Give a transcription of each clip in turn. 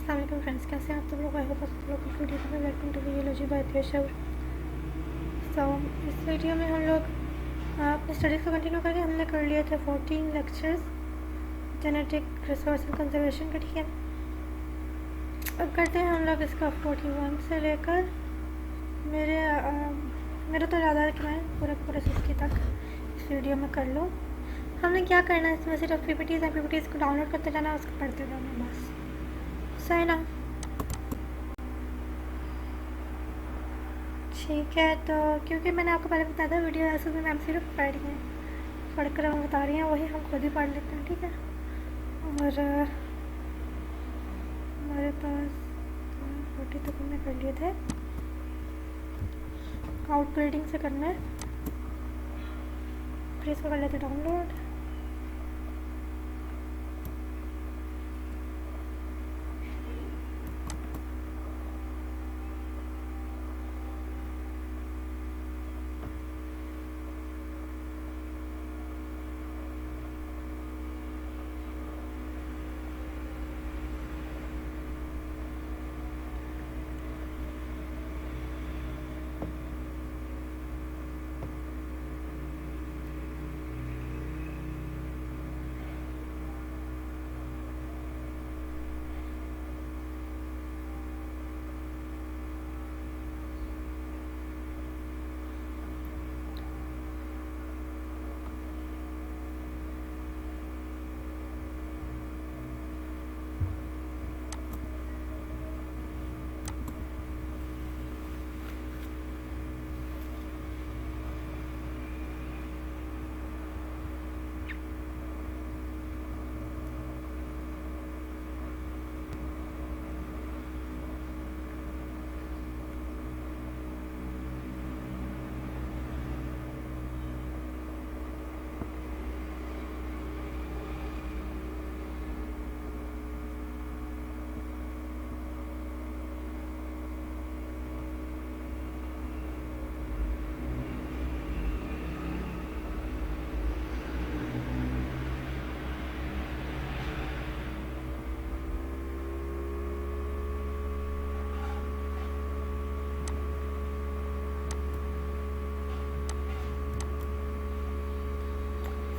अस्सलाम फ्रेंड्स, कैसे हैं आप सब लोग? आई होप आप लोग good evening. Welcome to Videology by Keshav. So इस वीडियो में हम लोग अपनी स्टडीज़ को कंटिन्यू करेंगे। हमने कर लिए थे 14 lectures genetic resource and conservation के, ठीक है। अब करते हैं हम लोग इसका 41 से लेकर मेरा तो याद है कि मैं पूरे 60 तक इस वीडियो में कर लूँ। हमने क्या करना है, इसमें सिर्फ पीपीटीज़ को डाउनलोड करते जाना, उसको पढ़ते जाना, बस। सही ना? ठीक है, तो क्योंकि मैंने आपको पहले बताया था वीडियो ऐसे में मैम सिर्फ पढ़ रही हैं, पढ़ कर हम बता रही हैं, वही हम खुद ही पढ़ लेते हैं, ठीक है। और हमारे पास 40 तक हमने कर लिए थे। आउट बिल्डिंग से करना है, फिर इसको कर लेते डाउनलोड।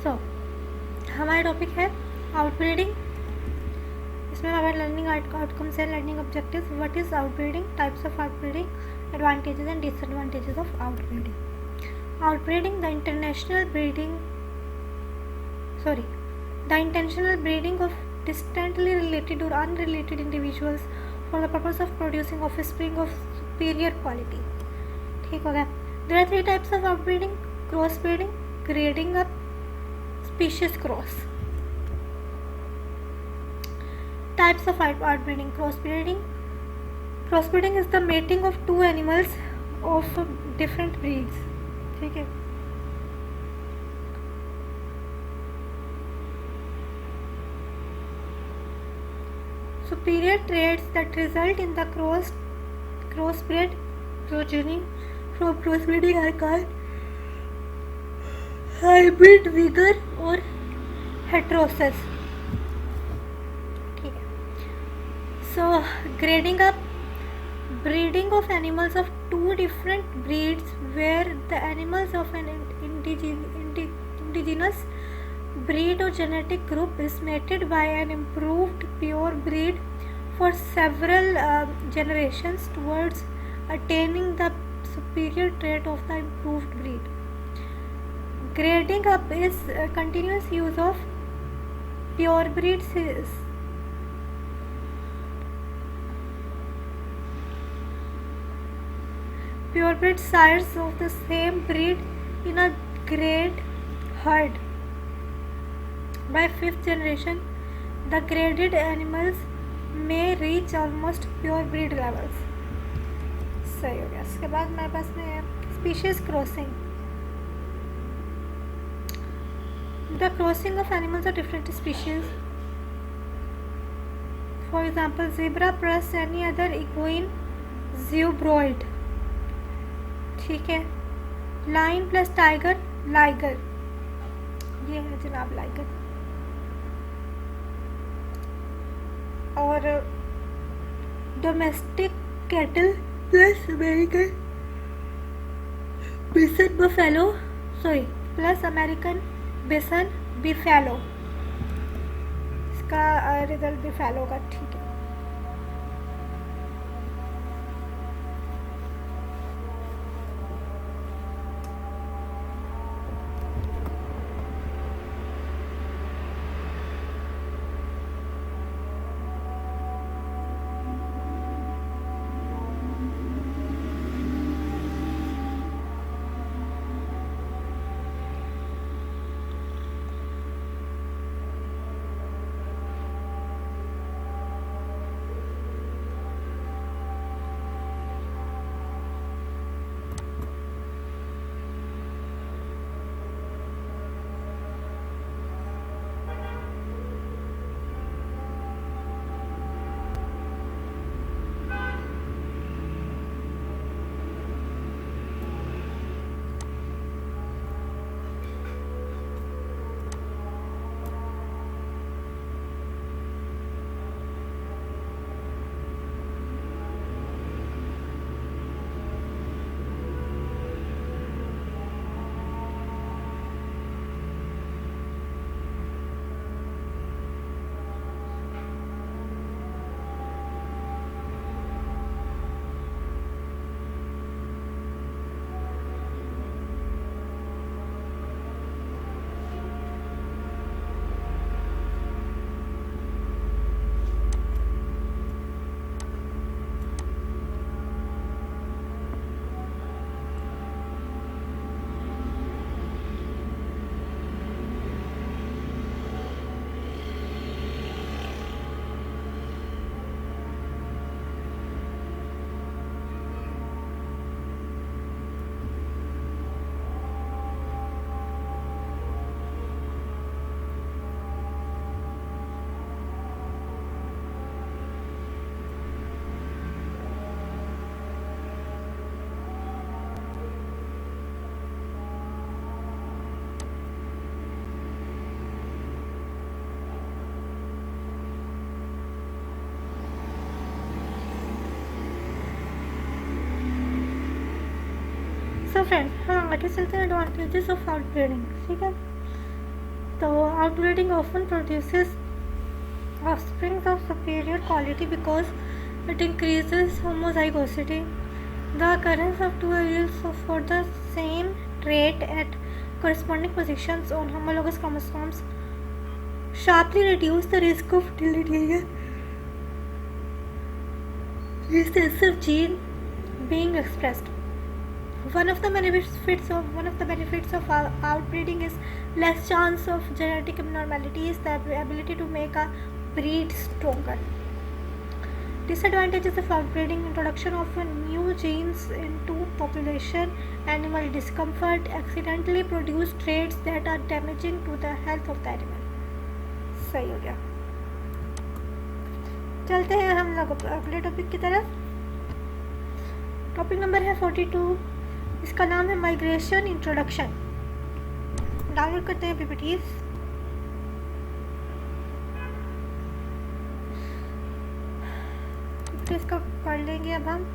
सो हमारा टॉपिक है आउटब्रीडिंग। इसमें हमारे लर्निंग आउटकम्स है, learning objectives, what is outbreeding, types of outbreeding, advantages and disadvantages of outbreeding. Outbreeding the intentional breeding of distantly related or unrelated individuals for the purpose of producing offspring of superior quality। ठीक हो गया। There are 3 types of outbreeding: crossbreeding, grading up, species cross। Types of outbreeding: crossbreeding is the mating of 2 animals of different breeds। ठीक है। Superior traits that result in the crossbred progeny from crossbreeding are called hybrid, vigor और heterosis। ठीक है। So grading up, breeding of animals of 2 different breeds where the animals of an indigenous breed or genetic group is mated by an improved pure breed for several generations towards attaining the superior trait of the improved breed। Grading up is continuous use of pure breed sires of the same breed in a grade herd। By 5th generation, the graded animals may reach almost pure breed levels। सही हो गया। इसके बाद हमारे पास में है species crossing। The crossing of animals of different species, for example zebra plus any other equine zebroid। ठीक है। lion plus tiger liger। ये है जनाब लाइगर। और domestic cattle plus American bison buffalo, plus American bison buffalo. इसका result buffalo का, ठीक है. सो फ्रेंड, हम आगे चलते हैं एडवांटेजेस ऑफ आउटब्रीडिंग. ठीक है, तो outbreeding often produces offsprings of superior quality because it increases homozygosity. The occurrence of two alleles for the same trait at corresponding positions on homologous chromosomes sharply reduce the risk of deleterious recessive gene being expressed. One of the benefits of outbreeding is less chance of genetic abnormalities, the ability to make a breed stronger. Disadvantages of outbreeding: introduction of new genes into population, animal discomfort, accidentally produced traits that are damaging to the health of the animal. सही हो गया. चलते हैं हम लोग अगले topic की तरफ. टॉपिक नंबर है 42. इसका नाम है माइग्रेशन इंट्रोडक्शन. डाउनलोड करते हैं पीपीटीज. तो इसको कर लेंगे अब हम.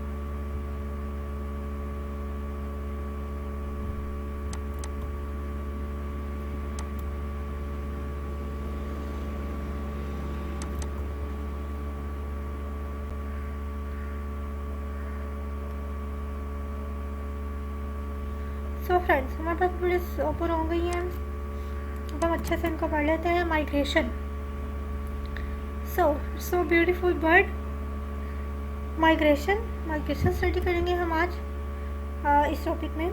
सो फ्रेंड्स, हमारे पास पीपीटीज ओपन हो गई हैं. अब हम अच्छे से इनको पढ़ लेते हैं. Migration. So beautiful bird. Migration study करेंगे हम आज इस टॉपिक में.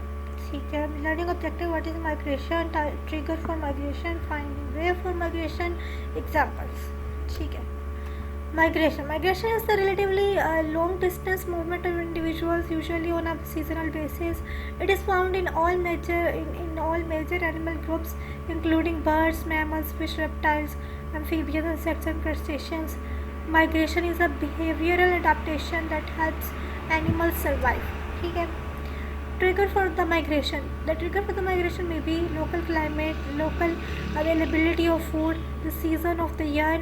ठीक है, learning objective, what is migration, trigger for migration, finding way for migration, examples. ठीक है. Migration is the relatively long distance movement of individuals, usually on a seasonal basis. It is found in all major animal groups, including birds, mammals, fish, reptiles, amphibians, insects, and crustaceans. Migration is a behavioral adaptation that helps animals survive. ठीक है. Trigger for the migration. The trigger for the migration may be local climate, local availability of food, the season of the year,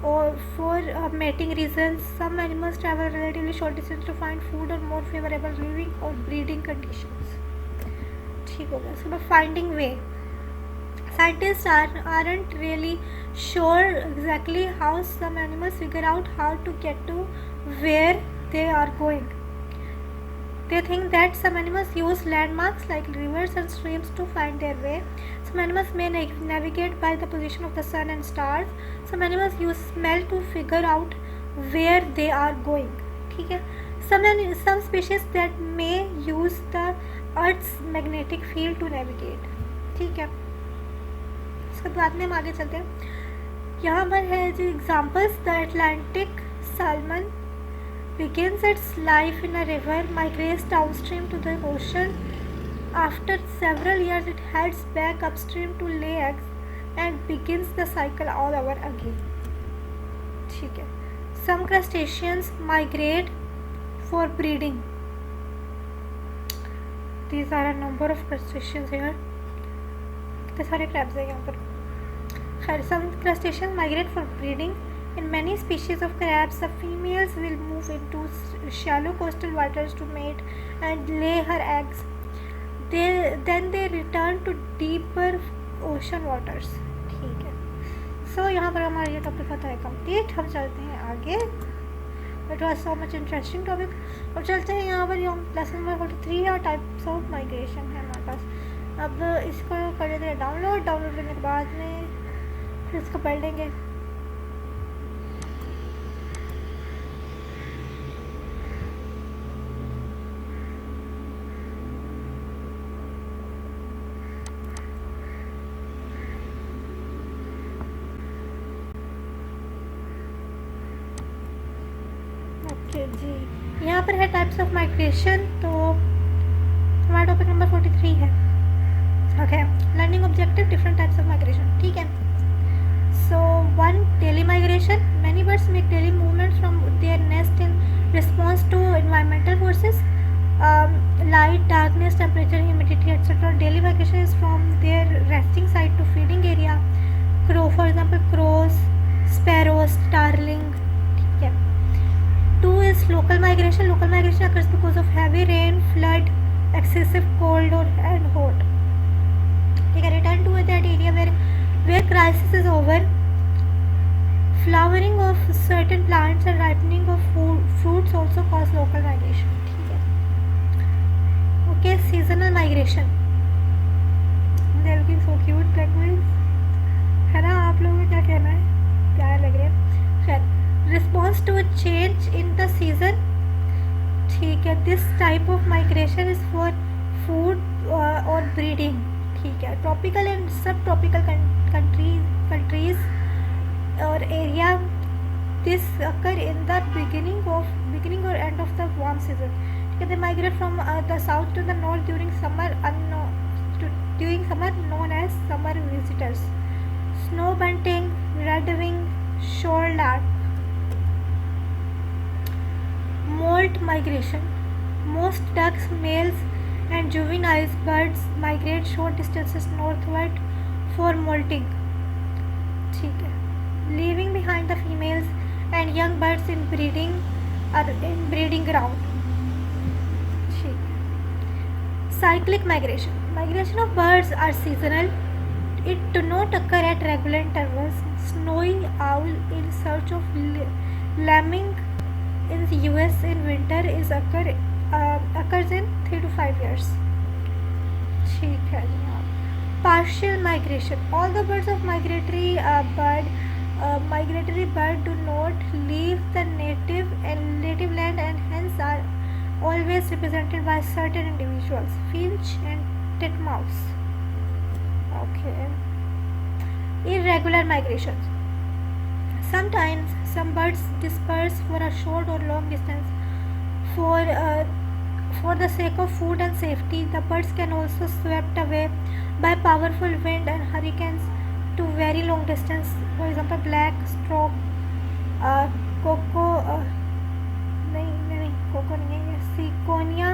or for mating reasons. Some animals travel relatively short distance to find food or more favorable living or breeding conditions. ठीक हो गया. So finding way. Scientists aren't really sure exactly how some animals figure out how to get to where they are going. They think that some animals use landmarks like rivers and streams to find their way. Some animals may navigate by the position of the sun and stars. Some animals use smell to figure out where they are going. ठीक है. Some species that may use the Earth's magnetic field to navigate. ठीक है. इसके बाद में हम आगे चलते हैं. यहाँ पर है जो examples. The Atlantic salmon begins its life in a river, migrates downstream to the ocean. After several years, it heads back upstream to lay eggs and begins the cycle all over again. ठीक है. Some crustaceans migrate for breeding. These are a number of crustaceans here. कितने सारे crabs हैं यहाँ पर. Some crustaceans migrate for breeding. In many species of crabs, the females will move into shallow coastal waters to mate and lay her eggs. Then they return to deeper ocean waters. ठीक है. So यहाँ पर हमारा ये topic होता है complete. हम चलते हैं आगे. It was so much interesting topic. और चलते हैं यहाँ पर लेसन नंबर 43 है और टाइप्स ऑफ माइग्रेशन है हमारे पास. अब इसको कर लेते हैं डाउनलोड करने के बाद में फिर इसको पढ़ लेंगे. जी यहाँ पर है टाइप्स ऑफ माइग्रेशन. तो हमारा टॉपिक नंबर 43 है. Okay. Learning objective different types of migration. ठीक है. So 1 daily migration. Many birds make daily movement from their nest in response to environmental forces light, darkness, temperature, humidity etcetera. Daily migration is from their resting site to feeding area. Crow for example crows, sparrows, starling. 2 is local migration. Local migration occurs because of heavy rain, flood, excessive cold and hot. ठीक है. Return to that area where crisis is over. Flowering of certain plants and ripening of fruits also cause local migration. ठीक है. Okay. Seasonal migration. They are looking so cute, penguins. है ना. आप लोगों को क्या कहना है? प्यार लग रहे हैं. खैर. Response to a change in the season. ठीक है. This type of migration is for food or breeding. ठीक है. Tropical and subtropical countries or area, this occur in the beginning or end of the warm season. ठीक है. They migrate from the south to the north during summer known as summer visitors. Snow bunting, redwing, shore lark. Molt migration. Most ducks, males and juvenile birds migrate short distances northward for molting. ठीक है. Leaving behind the females and young birds in breeding ground. ठीक है. Cyclic migration. Migration of birds are seasonal. It do not occur at regular intervals. Snowy owl in search of lemming in the US in winter occurs in 3 to 5 years. ठीक है. Partial migration. All the birds of migratory bird do not leave the native land and hence are always represented by certain individuals. Finch and titmouse. Okay. Irregular migrations. Sometimes some birds disperse for a short or long distance for the sake of food and safety. The birds can also swept away by powerful wind and hurricanes to very long distance. For example, black stork, Ciconia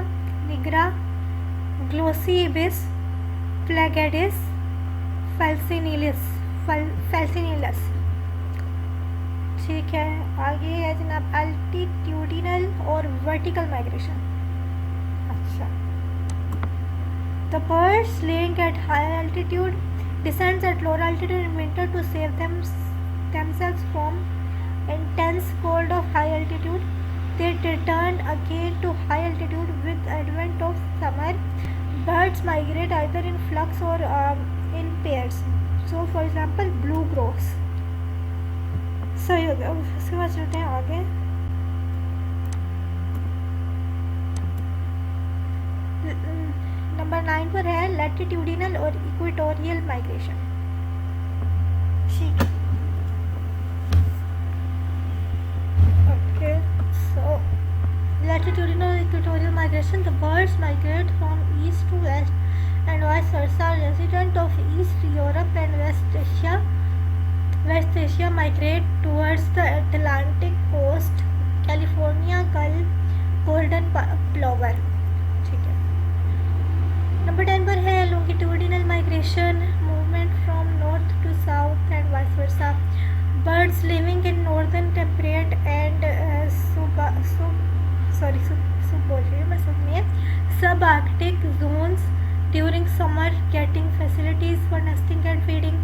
nigra, glossy ibis, Plagadis falcinelis. ठीक है, आगे है जनाब अल्टीट्यूडिनल और vertical migration. अच्छा, the birds laying at high altitude descends at lower altitude in winter to save themselves from intense cold of high altitude. They return again to high altitude with the advent of summer. Birds migrate either in flocks or in pairs. So for example blue grouse. सही हो गया। उसके बाद चलते हैं आगे। Number 9 पर है लैटिट्यूडिनल और इक्वेटोरियल माइग्रेशन। ठीक है, ओके। सो लैटिट्यूडिनल और equatorial migration, the birds migrate from east to west and vice versa. Resident of east Europe and west Asia migrate towards the Atlantic coast, California gull, golden plover। ठीक है, number 10 पर है longitudinal migration, movement from north to south and vice versa। Birds living in northern temperate and subarctic zones during summer, getting facilities for nesting and feeding,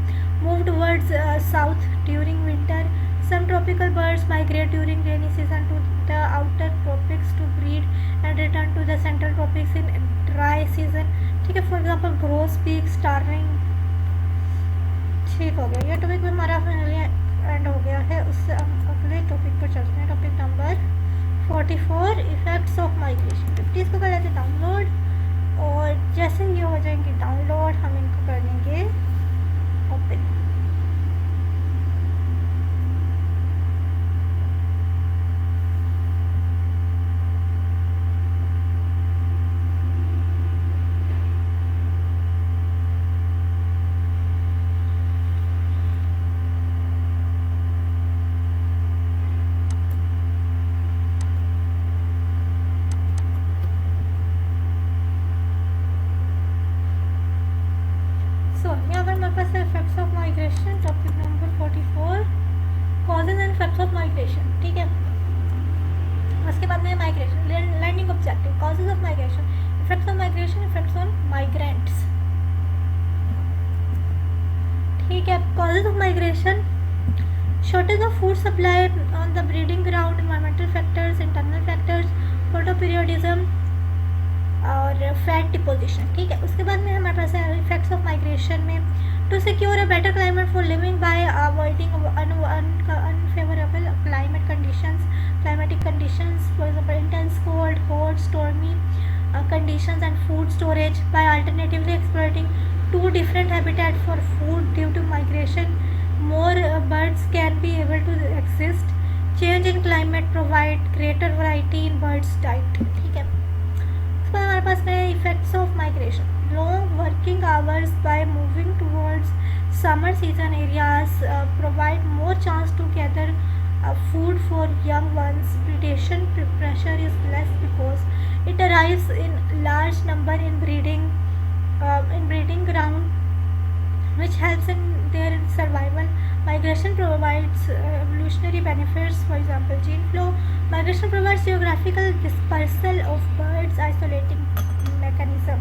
move towards south during winter। Some tropical birds migrate during rainy season to the outer tropics to breed and return to the central tropics in dry season। ठीक है, for example ग्रोसबीक, starling. ठीक हो गया, ये topic में हमारा finally and हो गया है। उससे हम अगले टॉपिक पर चलते हैं, topic number 44 effects of migration. 50 इसको कर लेते डाउनलोड, और जैसे ये हो जाएंगे डाउनलोड हम इनको कर लेंगे open. Effects of migration, topic number 44 causes and effects of migration. ठीक है, उसके बाद में migration learning objective, causes of migration, effects of migration, effects on migrants. ठीक है, causes of migration, shortage of food supply on the breeding ground, environmental factors, internal factors, photoperiodism और fat deposition. ठीक है, उसके बाद में हमारे पास है इफेक्ट्स ऑफ माइग्रेशन में to secure a better climate for living by avoiding unfavourable climatic conditions, for example intense cold, hot, stormy conditions and food storage, by alternatively exploiting two different habitats for food due to migration, more birds can be able to exist। change in climate provide greater variety in birds diet। ठीक है, हमारे पास है effects of migration, long working hours by moving towards summer season areas provide more chance to gather food for young ones। predation pressure is less because it arrives in large number in breeding ground, which helps in their survival। migration provides evolutionary benefits, for example gene flow। migration provides geographical dispersal of birds, isolating mechanism।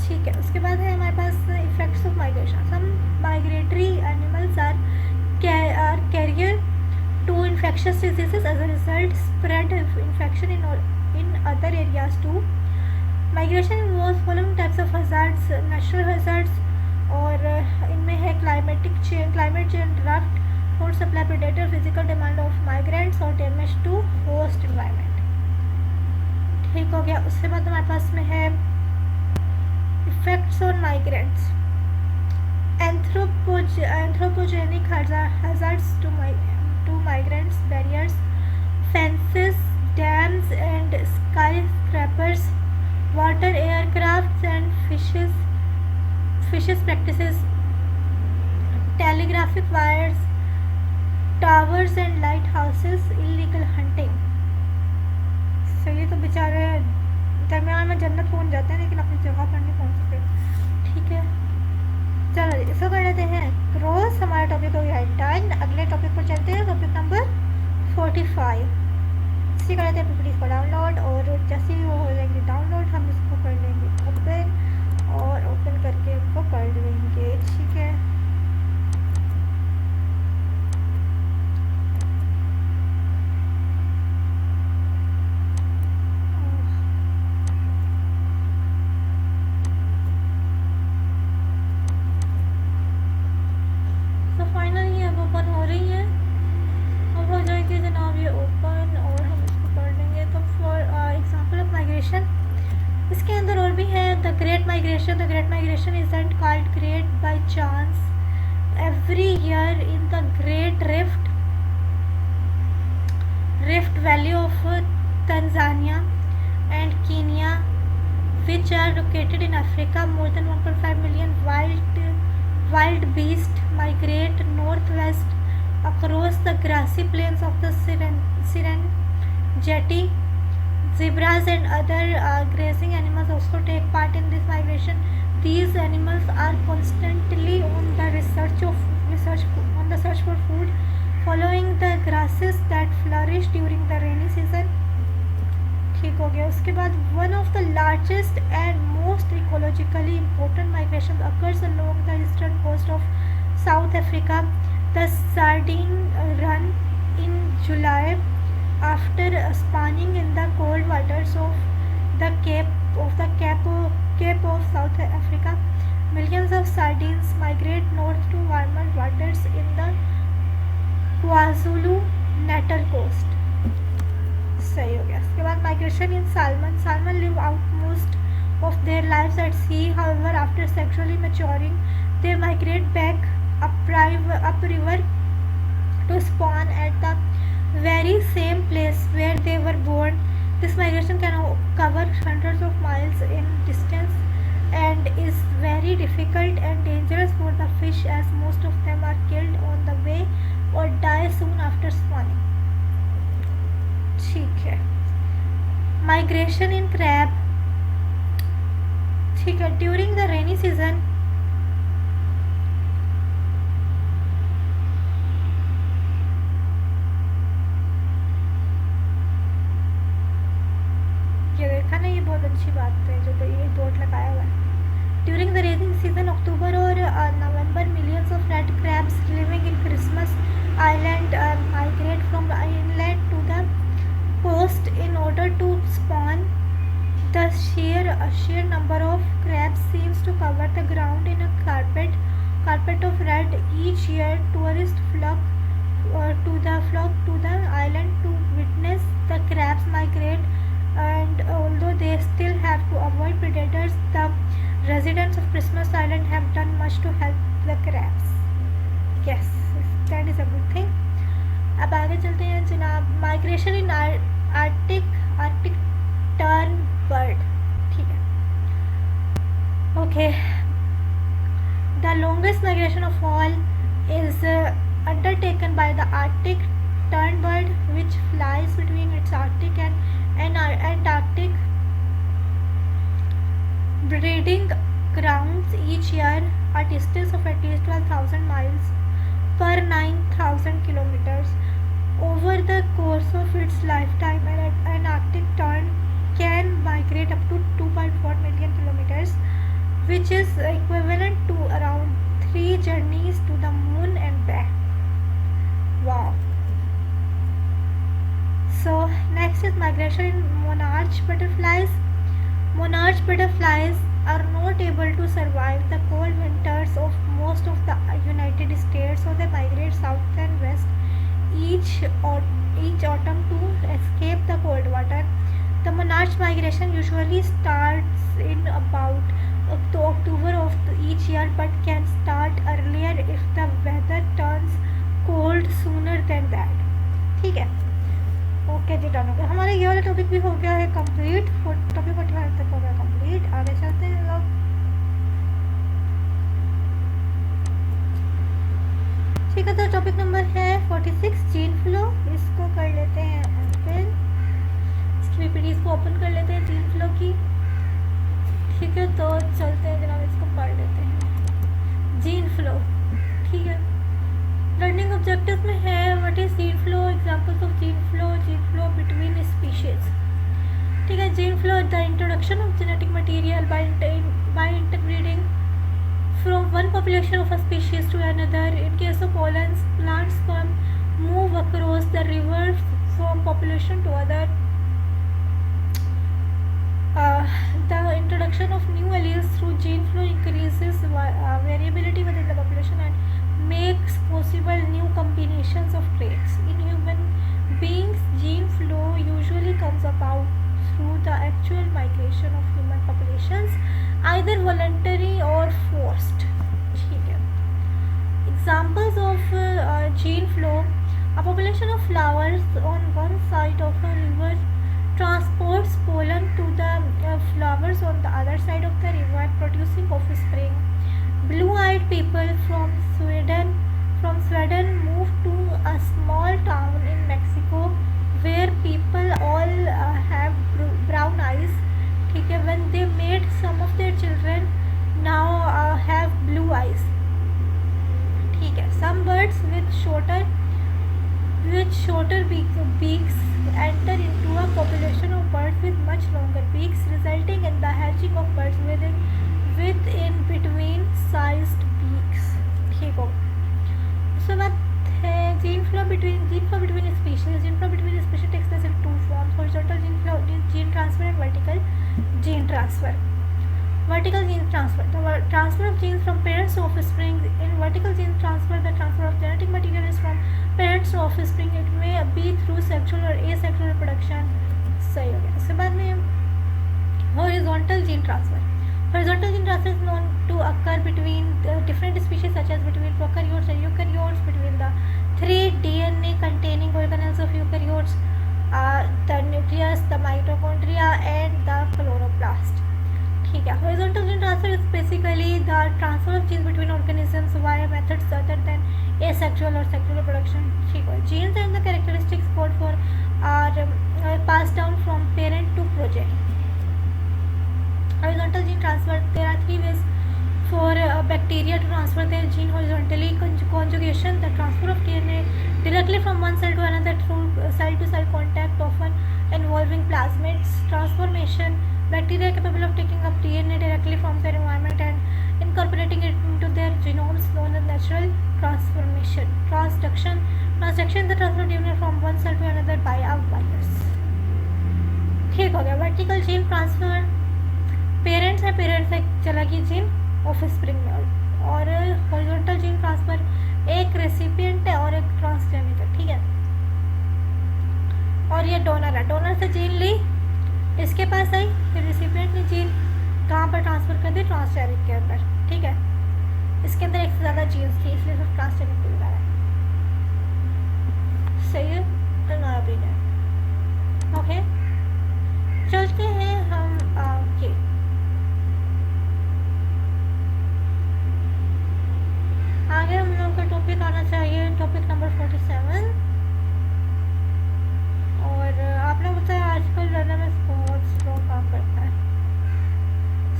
ठीक है, उसके बाद है हमारे पास effects of migration, some migratory animals are carrier to infectious diseases, as a result spread infection in other areas too। migration involves following types of hazards, natural hazards, और इनमें है climate change, drought, food supply, predator, physical demand of migrants और damage to host environment। ठीक हो गया, उसके बाद हमारे पास में है effects on migrants, anthropogenic hazards to migrants, barriers, fences, dams and skyscrapers, water aircrafts and fishes practices, telegraphic wires, towers and lighthouses, illegal hunting। सो ये तो बेचारे दरमियान में जन्नत पहुंच जाते हैं लेकिन अपनी जगह पर नहीं पहुंच सकते। ठीक है, चलो इसको कर लेते हैं क्रॉस। हमारा टॉपिक हो गया डन। अगले टॉपिक पर चलते हैं, टॉपिक नंबर इसी कर लेते हैं पीपीटी को डाउनलोड, और जैसे ही वो हो जाएंगे डाउनलोड हम इसको कर लेंगे ओपन, और ओपन करके इसको कर लेंगे। ठीक है, तो फाइनली अब ओपन हो रही है, अब हो जाएगी जनाब ये ओपन, और हम इसको कर लेंगे। तो फॉर एग्जांपल ऑफ माइग्रेशन, इसके अंदर और भी है the great migration. The great migration isn't called great by chance. Every year in the great rift valley of Tanzania and Kenya, which are located in Africa, more than 1.5 million wild beasts migrate northwest across the grassy plains of the Serengeti. Zebras and other grazing animals also take part in this migration. These animals are constantly on the search for food, following the grasses that flourish during the rainy season. ठीक हो गया। उसके बाद one of the largest and most ecologically important migration occurs along the eastern coast of South Africa. The sardine run in July after spawning in the cold waters of the Cape of South Africa. Millions of sardines migrate north to warmer waters in the KwaZulu-Natal coast. सही हो गया। उसके बाद migration in salmon live out most of their lives at sea, however after sexually maturing they migrate back up river to spawn at the very same place where they were born. This migration can cover hundreds of miles in distance and is very difficult and dangerous for the fish, as most of them are killed on the way or die soon after spawning. ठीक है। Migration इन crab, ठीक है, during the rainy season अच्छी बात है जो ये board लगाया हुआ है। During the raining season October और November, millions of red crabs living in Christmas Island migrate from inland to the coast in order to spawn. The sheer number of crabs seems to cover the ground in a carpet of red. Each year tourists flock to the island to witness the crabs migrate, and although they still have to avoid predators, the residents of Christmas Island have done much to help the crabs. Yes, that is a good thing. अब आगे चलते हैं जनाब। Migration इन Arctic turn bird, ठीक है, okay. The longest migration of all is undertaken by the Arctic turnbird, which flies between its Arctic and Antarctic breeding grounds each year, a distance of at least 12,000 miles per 9,000 kilometers. Over the course of its lifetime, an Arctic tern can migrate up to 2.4 million kilometers, which is equivalent to around 3 journeys to the moon and back. Wow. So next is migration in monarch butterflies. Monarch butterflies are not able to survive the cold winters of most of the United States, so they migrate south and west each autumn to escape the cold water. The monarch migration usually starts in about October of each year, but can start earlier if the weather turns cold sooner than that. ठीक है, okay जी, done हो गया। हमारा ये वाला topic भी हो गया है कंप्लीट, टॉपिक 45 तक हो गया कंप्लीट। आगे चलते हैं लोग। ठीक है, तो टॉपिक नंबर है 46 जीन फ्लो। इसको कर लेते हैं ओपन, इसकी पीपीटी को ओपन कर लेते हैं जीन फ्लो की। ठीक है, तो चलते हैं जनाब, इसको पढ़ लेते हैं जीन फ्लो। ठीक है, लर्निंग ऑब्जेक्टिव्स में है what is gene flow, examples of gene flow between species. introduction of genetic material by interbreeding from one population of a species to another. In case of pollens, plants can move across the river from population to other. The introduction of new alleles through gene flow increases variability within the population and makes possible new combinations of traits. In human beings, gene flow usually comes about through the actual migration of human populations, either voluntary or forced. Examples of gene flow: a population of flowers on one side of a river transports pollen to the flowers on the other side of the river, producing offspring. Blue-eyed people from Sweden moved to a small town in Mexico where people all have brown eyes. ठीक है, when they made some of their children now have blue eyes. ठीक है, some birds with shorter beaks enter into a population of birds with much longer beaks, resulting in the hatching of birds with in between sized beaks. ठीक हो, उसके बाद है gene flow between species. Gene flow between species takes place in two forms: horizontal gene transfer and vertical gene transfer. Vertical gene transfer: the transfer of genes from parents to offspring. In vertical gene transfer, the transfer of genetic material is from parents to offspring. It may be through sexual or asexual reproduction. सही हो गया. इसके बाद में horizontal gene transfer. Horizontal gene transfer is known to occur between different species, such as between prokaryotes and eukaryotes, between the three DNA containing organelles of eukaryotes, the nucleus, the mitochondria, and the chloroplast. ठीक है. Horizontal gene transfer is basically the transfer of genes between organisms via methods other than asexual or sexual reproduction. ठीक है. Genes and the characteristics code for are passed down from parent to progeny. Horizontal gene transfer: there are three ways for bacteria to transfer their gene horizontally: conjugation, the transfer of DNA directly from one cell to another through cell-to-cell contact, often involving plasmids; transformation, bacteria capable of taking up DNA directly from their environment and incorporating it into their genomes, known as natural transformation; transduction, the transfer of DNA from one cell to another by a virus. ठीक हो गया. Vertical gene transfer: parents है चला गई gene offspring में, और horizontal gene transfer एक recipient है और एक ट्रांसजेनिक है. ठीक है, और ये डोनर है. डोनर से जीन ली, इसके पास आई, फिर रेसिपिएंट ने जीन कहाँ पर ट्रांसफ़र कर दी? ट्रांसजेनिक के अंदर. ठीक है, इसके अंदर एक से ज़्यादा जीन्स थी, इसलिए सिर्फ ट्रांसजेनिक को बुलाया. सही है, ओके. चलते हैं हम ये आगे. हम लोग का टॉपिक आना चाहिए टॉपिक नंबर 47. और आप लोग बताए आजकल डायनामिक्स बहुत स्लो काम करता है.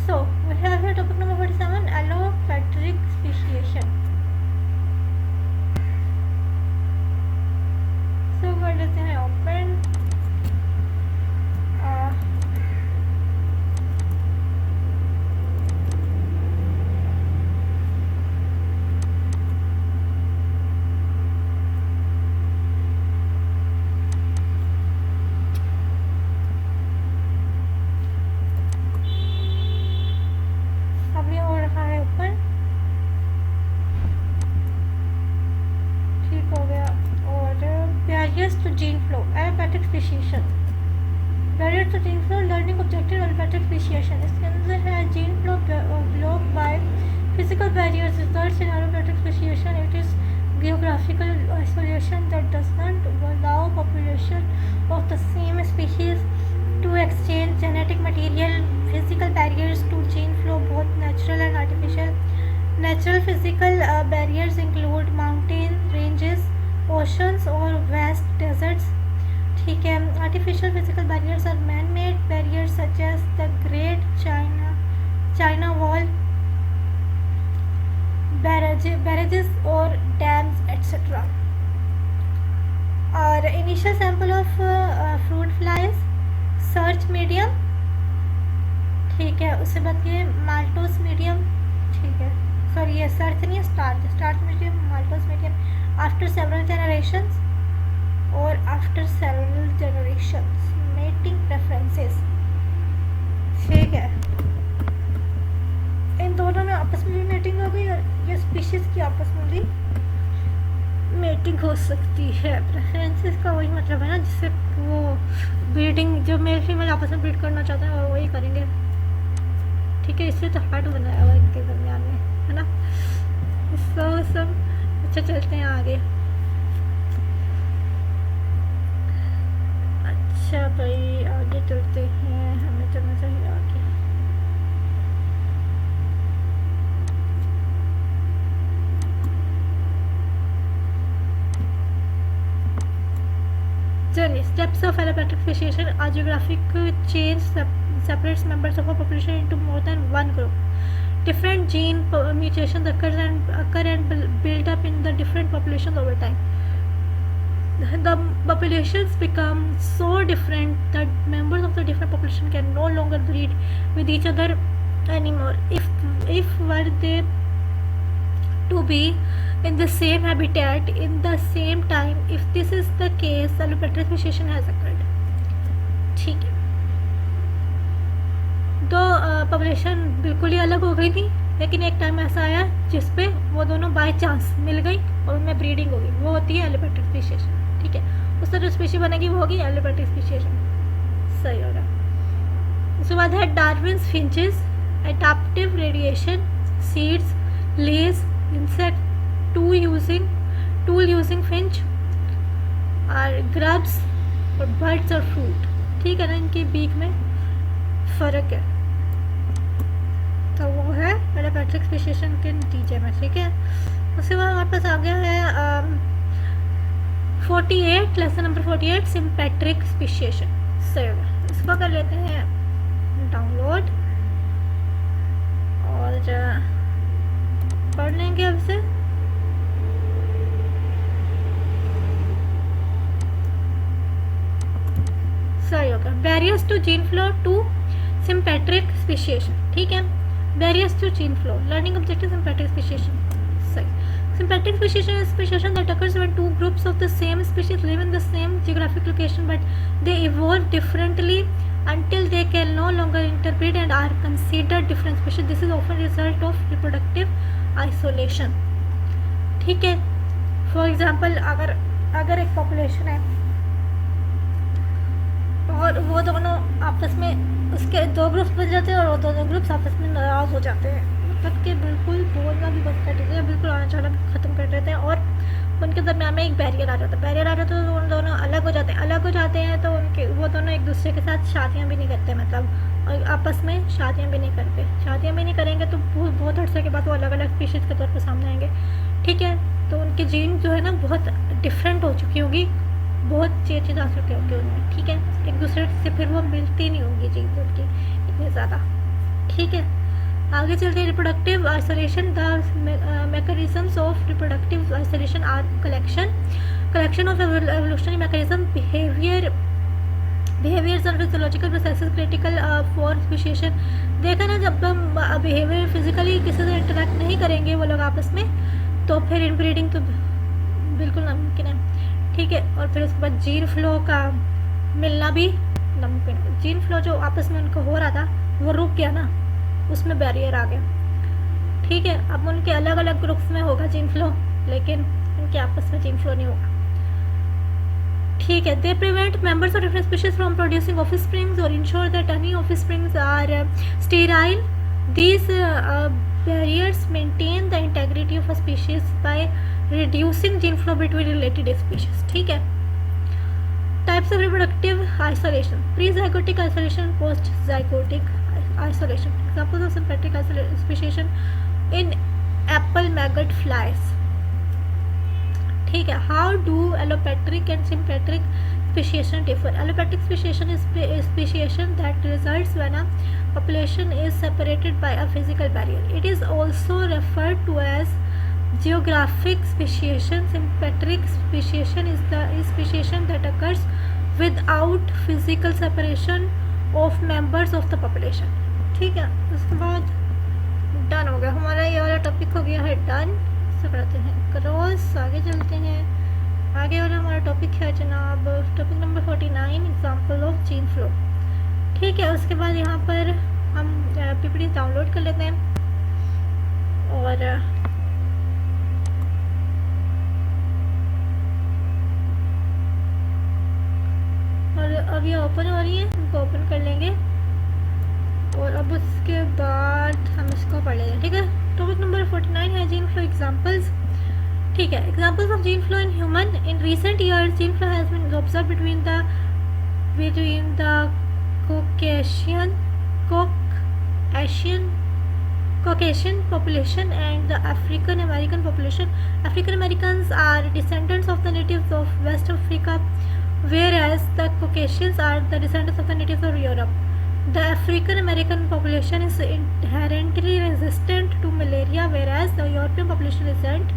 So we have here topic number 47, allopatric speciation. So कर लेते हैं open. Gene flow, allopatric speciation. Barriers to gene flow, learning objective, allopatric speciation. इसके अंदर है gene flow blocked by physical barriers results in allopatric speciation. It is geographical isolation that does not allow population of the same species to exchange genetic material. Physical barriers to gene flow, both natural and artificial. Natural physical barriers include mountain ranges, oceans और vast deserts. ठीक है. Artificial physical barriers are man-made barriers such as the Great China Wall, barrages और dams, etc. और initial sample of fruit flies, search medium, उसके बाद ये maltose medium, ठीक है, सॉरी ये सर्च नहीं है, starch medium, maltose medium after several generations और after several generations mating preferences, ठीक है। इन दोनों में आपस में भी मेटिंग हो गई और ये स्पीशीज की आपस में भी मेटिंग हो सकती है। प्रेफरेंसेस का वही मतलब है ना, जिससे वो ब्रीडिंग, जो मेल फीमेल आपस में ब्रीड करना चाहते हैं वो वही करेंगे, ठीक है। इसलिए तो हार्ट बनाया हुआ इनके दरमियान में, है ना। सब अच्छा, चलते हैं आगे। अच्छा भाई आगे चलते हैं, हमें चलना चाहिए आगे। Journey. Steps of allopatric speciation. A geographic change separates members of a population into more than one group. Different gene mutations occur and build up in the different populations over time. The populations become so different that members of the different population can no longer breed with each other anymore. If were they to be in the same habitat in the same time, if this is the case, allopatric speciation has occurred, ठीक है। तो population बिल्कुल ही अलग हो गई थी, लेकिन एक टाइम ऐसा आया जिसपे वो दोनों बाय चांस मिल गई और उनमें ब्रीडिंग होगी, वो होती है एलोपैट्रिक स्पीशीज, ठीक है। उससे जो स्पीशी बनेगी वो होगी एलोपैट्रिक स्पीशीज, सही होगा। उसके बाद है Darwin's finches, adaptive radiation, seeds, ledge, insect, tool using finch और grubs और birds और fruit, ठीक है ना। इनके बीक में फ़र्क है, तो वो है एलोपैट्रिक स्पेशिएशन के नतीजे में, ठीक है। उसके बाद हमारे पास आ गया है 48, लेसन नंबर 48, सिम्पैट्रिक स्पेशिएशन। सही, इसको कर लेते हैं डाउनलोड और पढ़ लेंगे अब से। सही होगा। Barriers to gene flow to sympatric speciation, ठीक है। Barriers to gene flow, learning objective sympatric speciation, सही। Sympatric speciation is speciation that occurs when two groups of the same species live in the same geographic location, but they evolve differently until they can no longer interbreed and are considered different species. This is often result of reproductive isolation, ठीक है। For example अगर एक population है और वो दोनों आपस में, उसके दो ग्रुप्स बन जाते हैं और वो दोनों ग्रुप्स आपस में नाराज़ हो जाते हैं, मतलब कि बिल्कुल बोलना भी बंद कर देते हैं, बिल्कुल आना जाना भी ख़त्म कर देते हैं और उनके दरमियान में एक बैरियर आ जाता है, तो वो दोनों अलग हो जाते हैं तो वो दोनों एक दूसरे के साथ शादियाँ भी नहीं करते, मतलब और आपस में शादियाँ भी नहीं करेंगे तो बहुत अर्से के बाद वो अलग अलग स्पीशीज़ के तौर पर सामने आएंगे, ठीक है। तो उनकी जीन जो है ना बहुत डिफरेंट हो चुकी होगी, बहुत चेंजेस आ चुके होंगे उनमें, ठीक है। एक दूसरे से फिर वो मिलती नहीं होंगी जीन उनकी इतनी ज़्यादा, ठीक है। आगे चलते हैं reproductive isolation. The mechanisms of reproductive isolation are collection of evolutionary mechanism, behaviours and physiological processes critical for speciation. देखा ना, जब हम बिहेवियर फिजिकली किसी से इंटरेक्ट नहीं करेंगे वो लोग आपस में, तो फिर इनब्रीडिंग तो बिल्कुल नामुमकिन है, ठीक है। और फिर उसके बाद जीन फ्लो का मिलना भी नामुमकिन है। जीन फ्लो जो आपस में उनको हो रहा था वो रुक गया ना, उसमें बैरियर आ गया, ठीक है। अब उनके अलग अलग ग्रुप्स में होगा जीन फ्लो, लेकिन उनके आपस में जीन फ्लो नहीं होगा, ठीक है। They prevent members of different species from producing offsprings और ensure that any offsprings are sterile. These barriers maintain the integrity of a species by reducing gene flow between related species, ठीक है। Types of reproductive isolation, pre zygotic isolation, post zygotic isolation. Examples of sympatric speciation in apple maggot flies, ठीक है। How do allopatric and sympatric speciation differ? Allopatric speciation is speciation that results when a population is separated by a physical barrier. It is also referred to as geographic speciation. Sympatric speciation is the speciation that occurs without physical separation of members of the population, ठीक है, उसके बाद done हो गया हमारा ये वाला topic, हो गया है डन। इसे करते हैं क्रॉस, आगे चलते हैं। आगे वाला हमारा टॉपिक है जनाब topic number 49, example of gene flow. ठीक है, उसके बाद यहाँ पर हम पीपीटी डाउनलोड कर लेते हैं और अब ये ओपन हो रही है, इनको ओपन कर लेंगे और अब उसके बाद हम इसको पढ़ लेंगे। ठीक है, टॉपिक नंबर 49 है जीन फ्लो एग्जांपल्स। ठीक है, examples of gene flow in human. In recent years gene flow has been observed between the Caucasian population and the African American population. African Americans are descendants of the natives of West Africa, whereas the Caucasians are the descendants of the natives of Europe. The African American population is inherently resistant to malaria, whereas the European population isn't.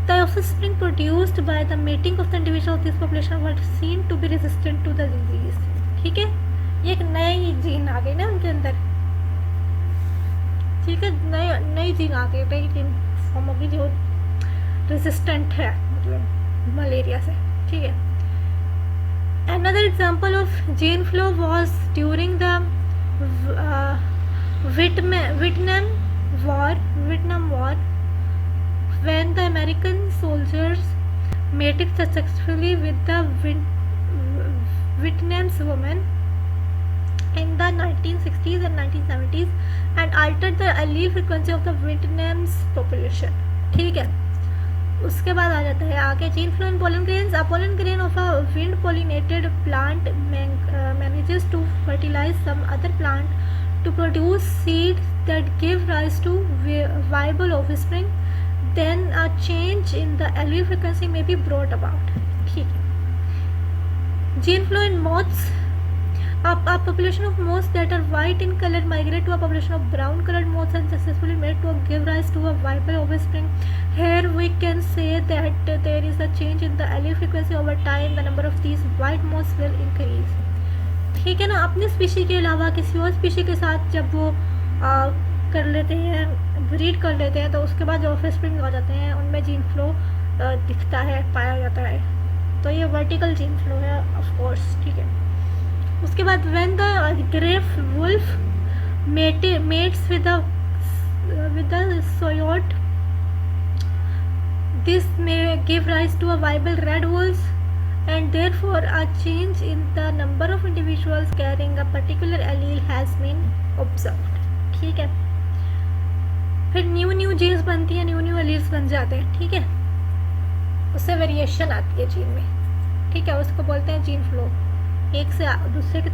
The offspring produced by the mating of the individual of this population were seen to be resistant to the disease. ठीक है, ये एक नई gene आ गई ना उनके अंदर। ठीक है, नई जीन आ गई, नई जीन फॉर्म होगी जो रेजिस्टेंट है मतलब मलेरिया से। ठीक है, another example of gene flow was during the Vietnam War, when the American soldiers mated successfully with the Vietnamese women in the 1960s and 1970s and altered the allele frequency of the Vietnamese population. ठीक है, उसके बाद आ जाता है आगे gene flow in pollen grains. A pollen grain of a wind pollinated plant manages to fertilize some other plant to produce seeds that give rise to viable offspring. Then a change in the allele frequency may be brought about. ठीक है, gene flow in moths. A population of moths that are white in color migrate to a population of brown colored moths and successfully mate to give rise to a viable offspring. Here we can say that there is a change in the allele frequency over time. The number of these white moths will increase. ठीक है ना, अपनी species के अलावा किसी और species के साथ जब वो कर लेते हैं, ब्रीड कर लेते हैं, तो उसके बाद जो ऑफस्प्रिंग आ जाते हैं उनमें जीन फ्लो दिखता है, पाया जाता है। तो ये वर्टिकल जीन फ्लो है ऑफ कोर्स। ठीक है, उसके बाद when the grey wolf mates with the coyote, this may give rise to a viable red wolves, and therefore a change in the number of individuals carrying a particular allele has been observed. ठीक है, फिर new jeans बनती है, new alleles बन जाते हैं। ठीक है, उससे वेरिएशन आती है जीन में। ठीक है, उसको बोलते हैं जीन फ्लो। एक से दूसरे के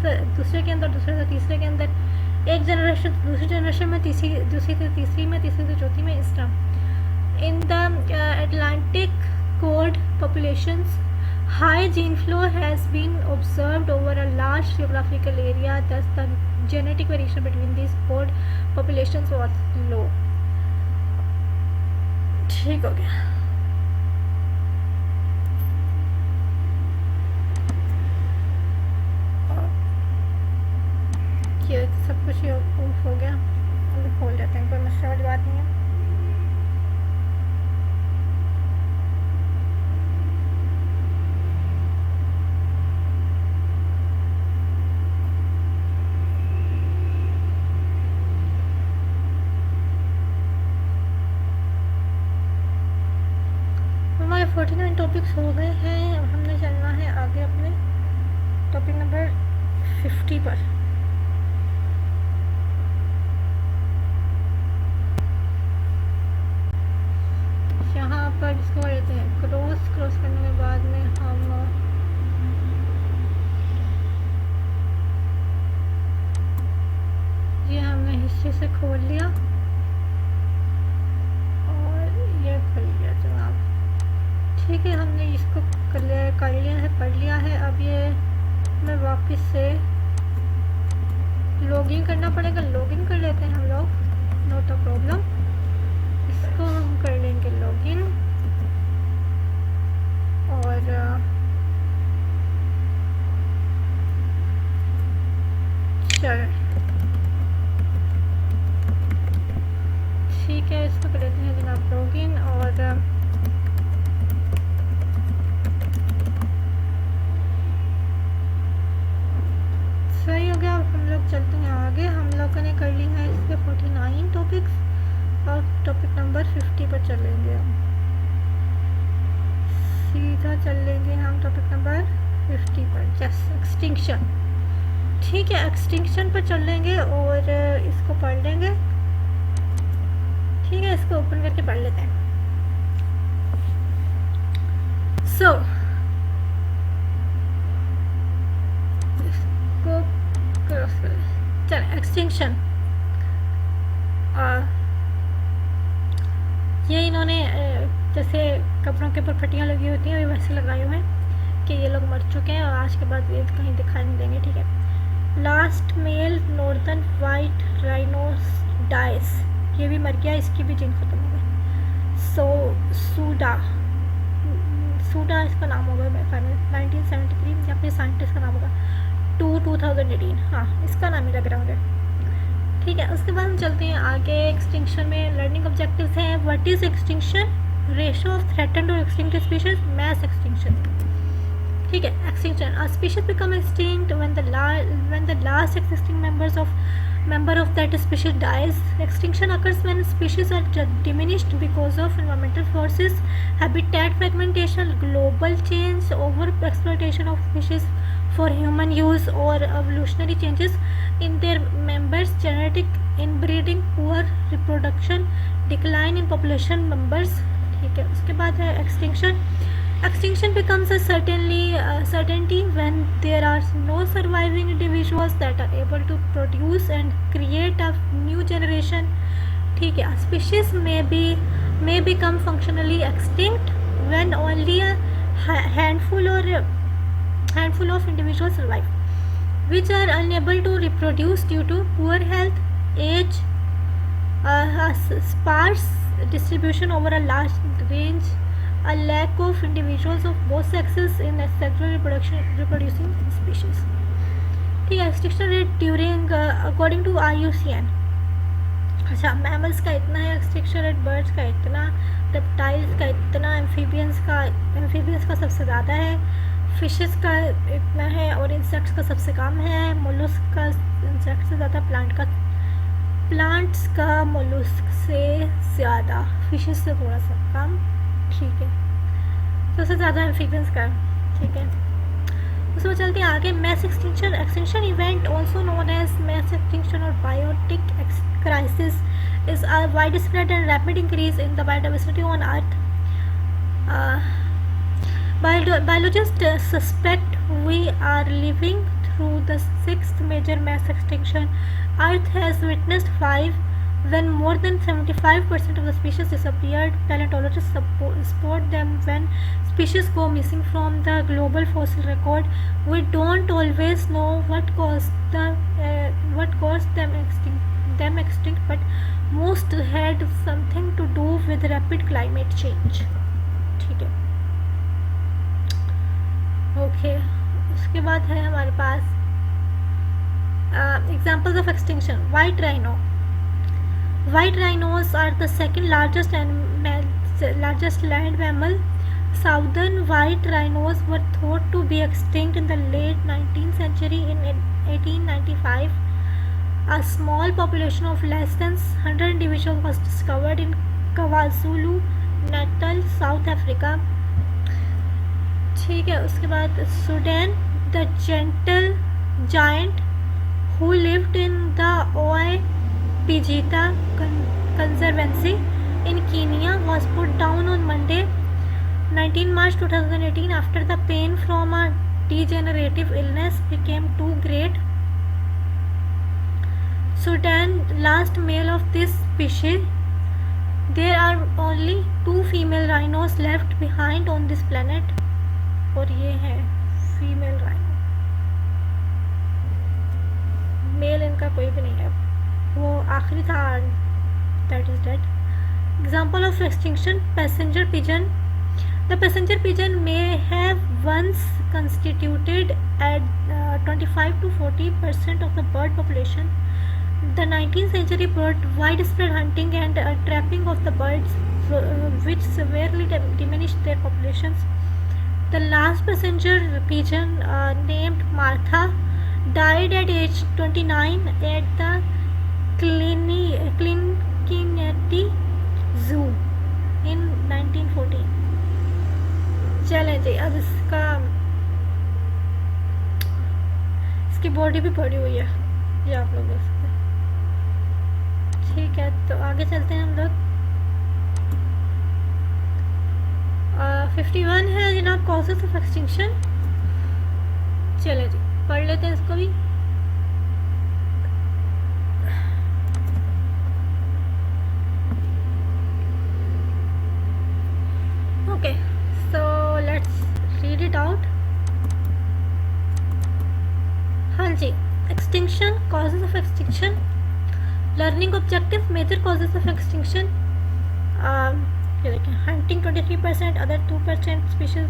अंदर, दूसरे से तीसरे के अंदर, एक जनरेशन दूसरी जनरेशन में, दूसरी से तीसरी में, तीसरी से चौथी में, इस तरह। In the Atlantic cod populations, high gene flow has been observed over a large geographical area, thus the genetic variation between these cod populations was low. ठीक हो गया, ये सब कुछ हो गया, अभी खोल देते हैं, कोई मसले वाली बात नहीं है। हमारे 49 टॉपिक्स हो गए हैं, अब हमने चलना है आगे अपने टॉपिक नंबर 50 पर। यहाँ पर इसको लेते हैं क्रॉस करने के बाद में हम ये हमने हिस्से से खोल लिया और ये खुल गया जनाब। ठीक है, हमने इसको कर लिया है, पढ़ लिया है। अब ये मैं वापस से लॉगिन करना पड़ेगा, लॉगिन कर लेते हैं हम लोग, नॉट अ प्रॉब्लम। इसको हम कर लेंगे लॉगिन और चल ठीक है, इसको कर लेते हैं जनाब लॉगिन और सही हो गया। अब हम लोग चलते हैं आगे। हम लोगों ने कर ली है इसके 49 टॉपिक्स और टॉपिक नंबर 50 पर चलेंगे। हम सीधा चल लेंगे हम टॉपिक नंबर 50 पर, जस्ट एक्सटिंक्शन। ठीक है, एक्सटिंक्शन पर चल लेंगे और इसको पढ़ लेंगे। ठीक है, इसको ओपन करके पढ़ लेते हैं। सो इसको चल एक्सटिंक्शन, ये इन्होंने जैसे कपड़ों के ऊपर फटियाँ लगी होती हैं वैसे लगाए हुए हैं कि ये लोग मर चुके हैं और आज के बाद ये कहीं दिखाई नहीं देंगे। ठीक है, last male northern white rhinos dies, ये भी मर गया, इसकी भी जिन खत्म हो गई। सूडा इसका नाम होगा, मेरे ख्याल में 1973 या फिर साइंटिस्ट का नाम होगा 2018। हाँ, इसका नाम ही लग रहा मुझे। ठीक है, उसके बाद हम चलते हैं आगे। एक्सटिंक्शन में लर्निंग ऑब्जेक्टिव्स हैं। What is extinction? Ratio of threatened और एक्सटिंक्ट स्पीशीज, मैस एक्सटिंक्शन। ठीक है, extinction, a species become extinct when the last existing member of that species dies. Extinction occurs when species are diminished because of environmental forces, habitat fragmentation, global change, over exploitation of species for human use, or evolutionary changes in their members, genetic inbreeding, poor reproduction, decline in population numbers. ठीक है, उसके बाद है extinction. Extinction becomes a certainty when there are no surviving individuals that are able to produce and create a new generation. ठीक है, species may become functionally extinct when only a handful of individuals survive, which are unable to reproduce due to poor health, age, a sparse distribution over a large range, a lack of individuals of both sexes in a sexual reproducing species. ठीक है, extinction rate during according to IUCN। अच्छा, mammals का इतना है extinction rate, birds का इतना, reptiles का इतना, एम्फीबियंस का सबसे ज़्यादा है, फिशेस का इतना है और इंसेक्ट्स का सबसे कम है। मोलस्क का इंसेक्ट से ज़्यादा, प्लांट्स का मोलस्क से ज़्यादा, फिशेस से थोड़ा सा कम। ठीक है, सबसे ज़्यादा एम्फीबियंस का। ठीक है, उसमें चलते हैं आगे। Mass extinction, extinction event also known as mass extinction और biotic crisis, is a wide spread and rapid increase in the biodiversity on earth. Biologists suspect we are living through the 6th major mass extinction. Earth has witnessed 5 when more than 75% of the species disappeared. Paleontologists support them when species go missing from the global fossil record. We don't always know what caused them extinct, but most had something to do with rapid climate change. ठीक है, okay. उसके बाद है हमारे पास examples of extinction. White rhino, white rhinos are the second largest land mammal. Southern white rhinos were thought to be extinct in the late 19th century. In 1895, a small population of less than 100 individuals was discovered in KwaZulu Natal, South Africa. ठीक है, उसके बाद Sudan, the gentle giant who lived in the Oi Pijita Conservancy in Kenya was put down on Monday, 19 March 2018 after the pain from a degenerative illness became too great. Sudan, last male of this species. There are only 2 female rhinos left behind on this planet. और ये है female rhino, mail इनका कोई भी नहीं है, वो आखिरी था, that is dead. Example of extinction, passenger pigeon. The passenger pigeon may have once constituted at 25 to 40% of the bird population. The 19th century brought widespread hunting and trapping of the birds, which severely diminished their populations. The last passenger pigeon, named Martha, died at age 29 at the Cincinnati Zoo in 1914. चलें जी, अब इसकी body भी पड़ी हुई है, ये आप लोग देख सकते हैं। ठीक है, तो आगे चलते हैं हम लोग। 51 है जनाब, कॉजेस ऑफ एक्सटिंक्शन। चले जी, पढ़ लेते हैं इसको भी। Okay, so let's read it out. हाँ जी, extinction, causes of extinction, learning objective, major causes of extinction. ये देखें, हंटिंग 23%, अदर 2% स्पीशीज,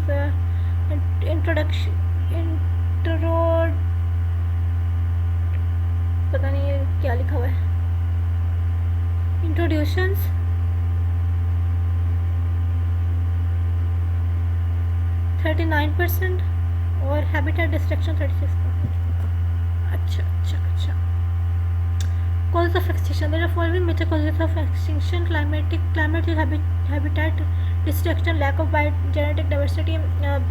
पता नहीं ये क्या लिखा हुआ है, इंट्रोड्यूशंस, %39% और हैबिटेट डिस्ट्रक्शन 36%। अच्छा। Causes of extinction. There are following major causes of extinction: climate change, habitat destruction, lack of genetic diversity,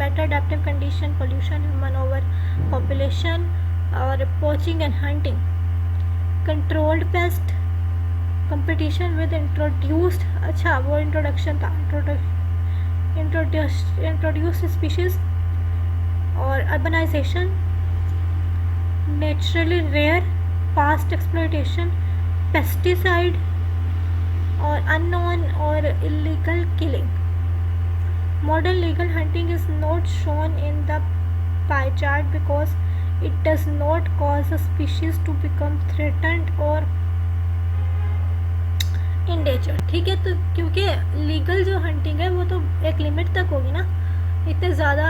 better adaptive condition, pollution, human overpopulation, और poaching and hunting. Controlled pest, competition with introduced, अच्छा वो introduction था, introduced species, और urbanization, naturally rare, past exploitation, pesticide, or unknown or illegal killing. Modern legal hunting is not shown in the pie chart because it does not cause a species to become threatened or endangered. ठीक है, तो क्योंकि legal जो hunting है वो तो एक limit तक होगी ना, इतनी ज़्यादा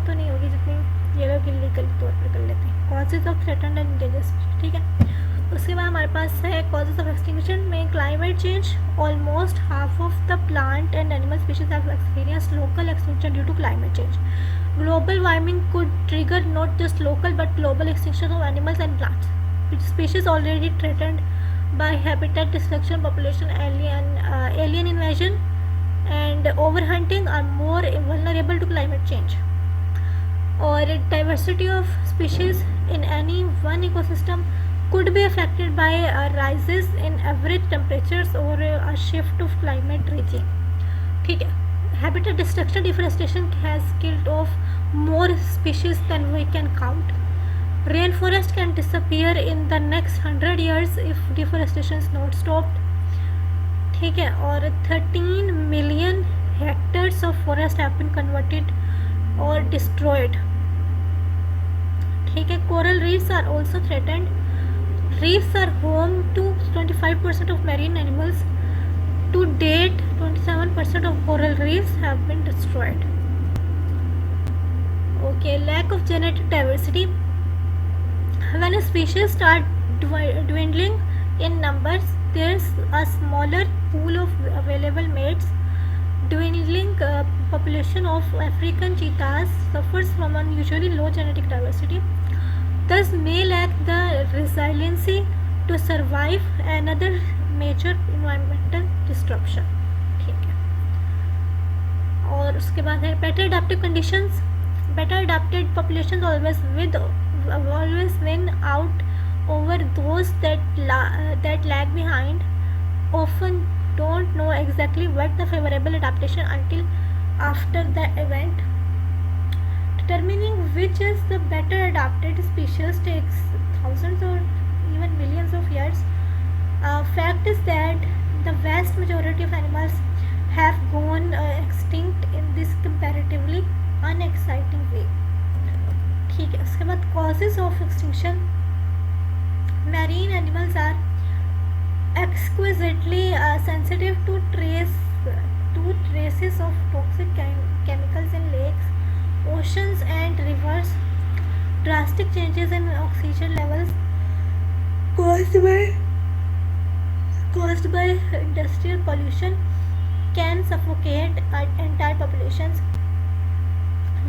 तो नहीं होगी जितनी ये लोग इलीगल तौर पर कर लेते हैं। Causes of threatened and endangered species, ठीक है। उसके बाद हमारे पास है कॉजेज ऑफ एक्सटिंक्शन में climate change. Almost half of the plant and animal species have experience local extinction due to climate change. Global warming could trigger not just local but global extinction of animals and plants. Species already threatened by habitat destruction, population alien invasion, and overhunting are more vulnerable to climate change. Or diversity of species in any one ecosystem could be affected by rises in average temperatures or a shift of climate regime. ठीक है, habitat destruction, deforestation has killed off more species than we can count. Rainforest can disappear in the next 100 years if deforestation is not stopped. ठीक है, और 13 million hectares of forest have been converted or destroyed. ठीक है, coral reefs are also threatened. Reefs are home to 25% of marine animals. To date, 27% of coral reefs have been destroyed. Okay, lack of genetic diversity. When a species start dwindling in numbers, there's a smaller pool of available mates. Dwindling population of African cheetahs suffers from unusually low genetic diversity, thus may lack the resiliency to survive another major environmental disruption. ठीक है, और उसके बाद है better adaptive conditions. Better adapted populations always win out over those that lag behind. Often don't know exactly what the favorable adaptation until after the event. Determining which is the better adapted species takes thousands or even millions of years. Fact is that the vast majority of animals have gone extinct in this comparatively unexciting way. ठीक है, उसके बाद causes of extinction. Marine animals are exquisitely sensitive to traces of toxic chemicals in lakes, oceans and rivers. Drastic changes in oxygen levels cause caused by industrial pollution can suffocate entire populations.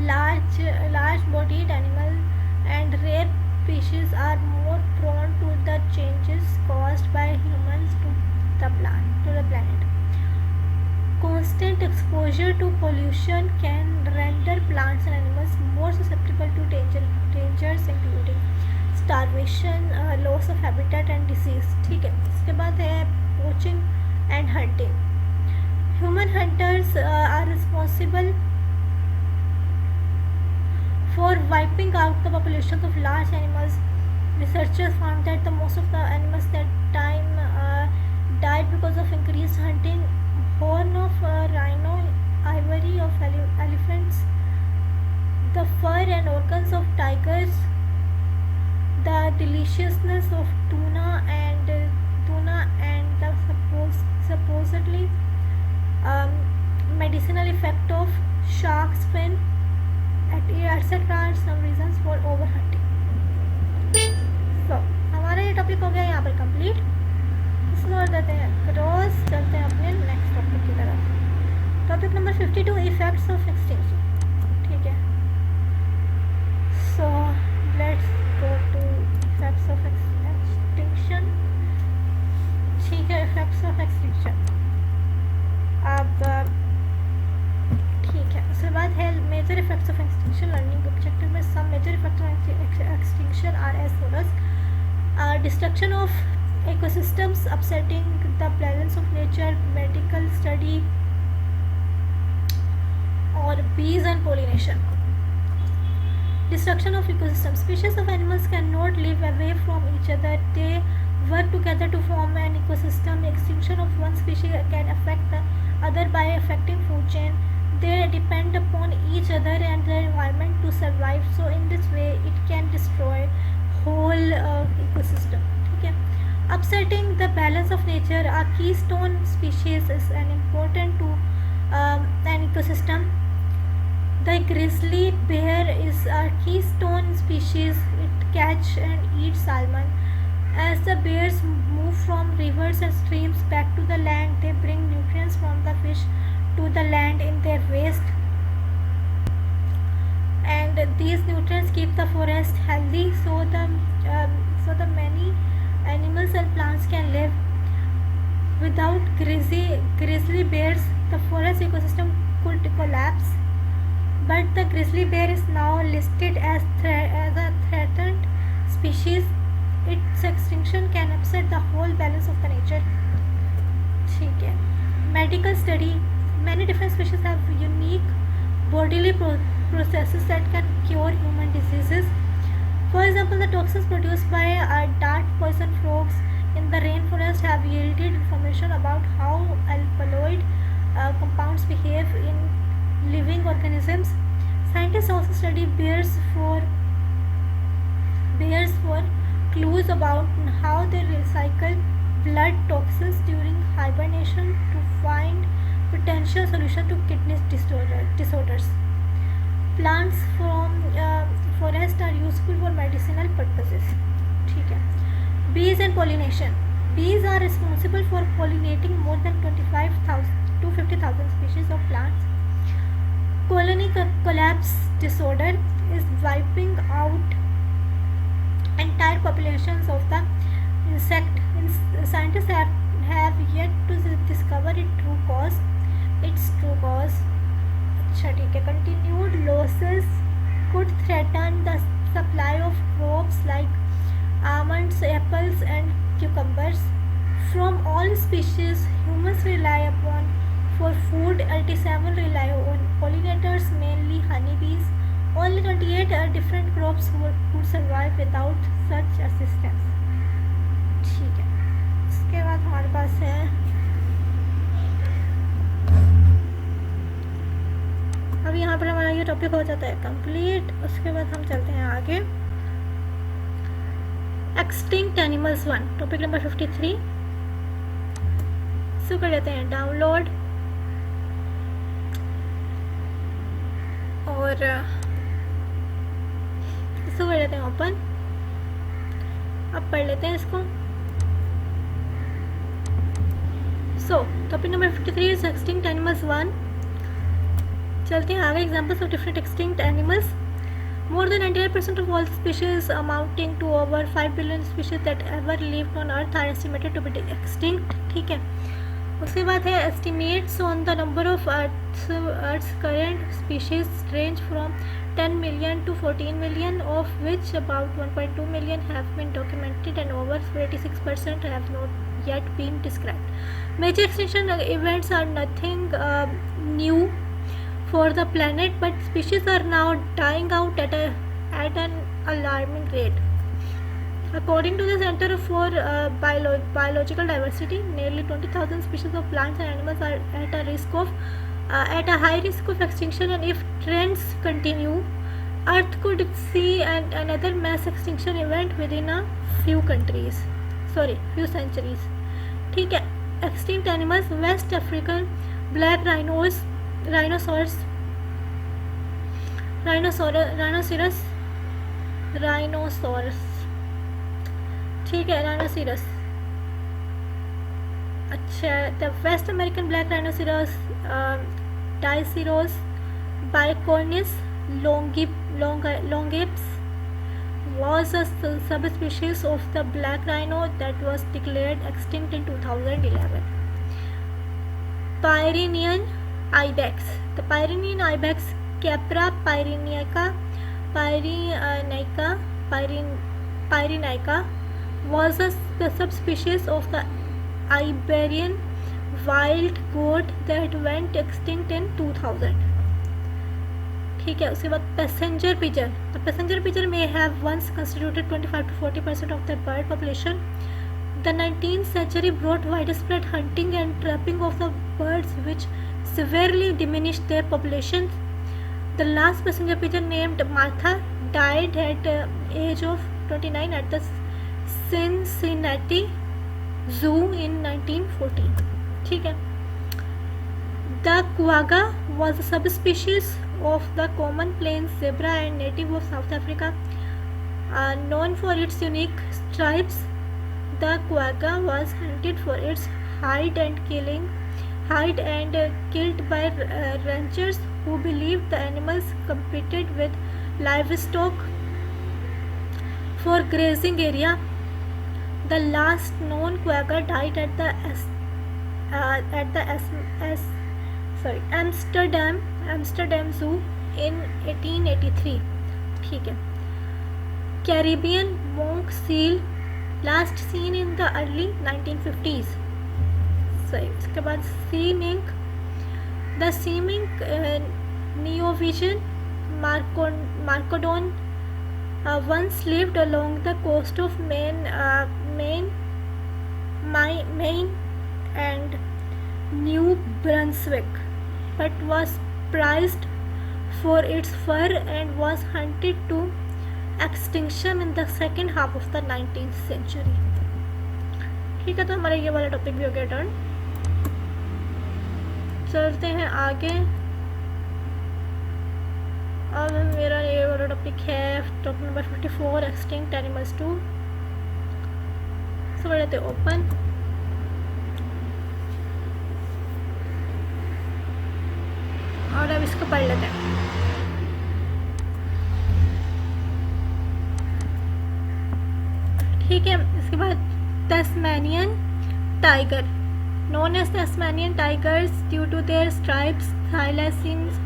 Large-bodied animals and rare species are more prone to the changes caused by humans to the planet. Constant exposure to pollution can render plants and animals more susceptible to dangers including starvation, loss of habitat and disease. ठीक है, इसके बाद है poaching and hunting. Human hunters are responsible for wiping out the populations of large animals. Researchers found that the most of the animals that died because of increased hunting. Horn of rhino, ivory of elephants, the fur and organs of tigers, the deliciousness of tuna and the supposedly medicinal effect of shark's fin, etc. are some reasons for overhunting. So हमारा ये topic हो गया यहाँ पर complete. इसको देते हैं cross, चलते हैं अपने नेक्स्ट टॉपिक की तरफ. Topic number 52 effects of extinction. ठीक है, so let's go to effects of extinction. ठीक है, इफेक्ट्स ऑफ एक्सटिंक्शन. अब ठीक है, उसके बाद है major effects of extinction. Learning objective में some major effects of extinction are as follows. Destruction of ecosystems, upsetting the balance of nature, medical study, or bees and pollination. Destruction of ecosystems. Species of animals cannot live away from each other. They work together to form an ecosystem. Extinction of one species can affect the other by affecting food chain. They depend upon each other and their environment to survive. So in this way, it can destroy whole ecosystem. ठीक है. Upsetting the balance of nature. A keystone species is an important to an ecosystem. The grizzly bear is a keystone species. It catch and eats salmon. As the bears move from rivers and streams back to the land, they bring nutrients from the fish to the land in their waste. And these nutrients keep the forest healthy, so the many animals and plants can live. Without grizzly bears, the forest ecosystem could collapse. But the grizzly bear is now listed as a threatened species. Its extinction can upset the whole balance of the nature. ठीक है. Medical study. Many different species have unique bodily processes that can cure human diseases. For example, the toxins produced by dart poison frogs in the rainforest have yielded information about how alkaloid compounds behave in living organisms. Scientists also study bears for clues about how they recycle blood toxins during hibernation to find potential solution to kidney disorders. Plants from forest are useful for medicinal purposes. ठीक है. Bees and pollination. Bees are responsible for pollinating more than 25,000 to 50,000 species of plants. Colony collapse disorder is wiping out entire populations of the insect. Scientists have yet to discover its true cause. अच्छा ठीक है. Continued losses could threaten the supply of crops like almonds, apples and cucumbers. From all species humans rely upon for food, 87 rely on pollinators, mainly honeybees. Only 28 are different crops could survive without such assistance. ठीक है. इसके बाद हमारे पास है अब यहाँ पर हमारा ये टॉपिक हो जाता है कंप्लीट. उसके बाद हम चलते हैं आगे. Extinct animals 1 topic number 53. इसको कर लेते हैं डाउनलोड और इसको कर लेते हैं ओपन. अब पढ़ लेते हैं इसको. So topic number 53 is extinct animals 1. चलते हैं आगे. Examples of different extinct animals. More than 98% of all species, amounting to over 5 billion species that ever lived on Earth, are estimated to be extinct. ठीक है. उसके बाद है estimates on the number of Earth's current species range from 10 million to 14 million, of which about 1.2 million have been documented and over 86% have not yet been described. Major extinction events are nothing new for the planet, but species are now dying out at an alarming rate. According to the Center for Biological Diversity, nearly 20,000 species of plants and animals are at a high risk of extinction, and if trends continue, Earth could see another mass extinction event within a few centuries. ठीक है. Extinct animals: West African black rhinoceros, ठीक है. rhinoceros. अच्छा. The West American black rhinoceros, Diceros bicornis longips, was a subspecies of the black rhino that was declared extinct in 2011. Pyrenean ibex. The Pyrenean ibex, Capra pyrenica, was a subspecies of the Iberian wild goat that went extinct in 2000. ठीक है. उसके बाद passenger pigeon. The passenger pigeon may have once constituted 25 to 40% of the bird population. The 19th century brought widespread hunting and trapping of the birds, which severely diminished their populations. The last passenger pigeon, named Martha, died at the age of 29 at the Cincinnati Zoo in 1914. ठीक है. The quagga was a subspecies of the common plains zebra and native of South Africa. Known for its unique stripes, the quagga was hunted for its hide and killed by ranchers who believed the animals competed with livestock for grazing area. The last known quagga died at the Amsterdam Zoo in 1883. ठीक है. Caribbean monk seal, last seen in the early 1950s. इसके बाद sea mink. The sea mink, Neovision marcodon, once lived along the coast of Maine and New Brunswick, but was prized for its fur and was hunted to extinction in the second half of the 19th century. ठीक है. तो हमारा ये वाला topic भी हो गया turn. चलते हैं आगे. अब मेरा ये वाला टॉपिक है टॉपिक नंबर 54, एक्सटिंक्ट एनिमल्स 2. सो लेते ओपन. और अब इसको पढ़ लेते हैं. ठीक है. इसके बाद Tasmanian tiger, known as Tasmanian tigers due to their stripes, Thylacinus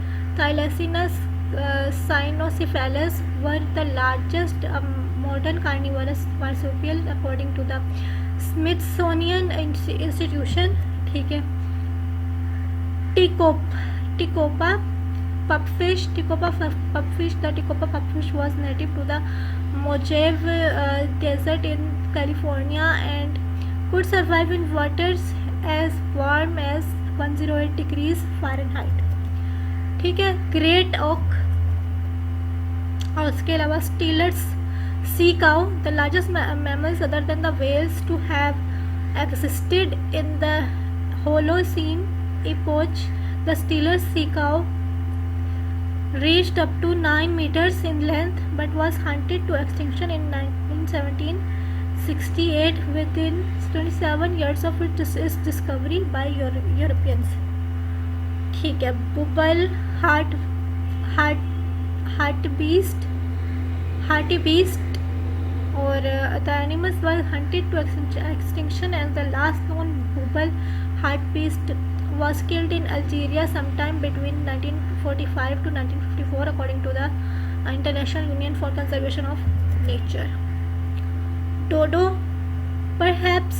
cynocephalus, were the largest modern carnivorous marsupial according to the Smithsonian Institution. ठीक है. Ticopa pupfish. The Ticopa pupfish was native to the Mojave Desert in California and could survive in waters as warm as 108 degrees Fahrenheit. ठीक है. Great ऑक. और उसके अलावा stealers sea cow, the largest mammals other than the whales to have existed in the Holocene epoch. The Steelers sea cow reached up to 9 meters in length but was hunted to extinction in 1917. 68 within 27 years of its discovery by Europeans. ठीक है. Bubble harty beast or the animals were hunted to extinction, and the last known bubble heart beast was killed in Algeria sometime between 1945 to 1954 according to the International Union for Conservation of Nature. Dodo, perhaps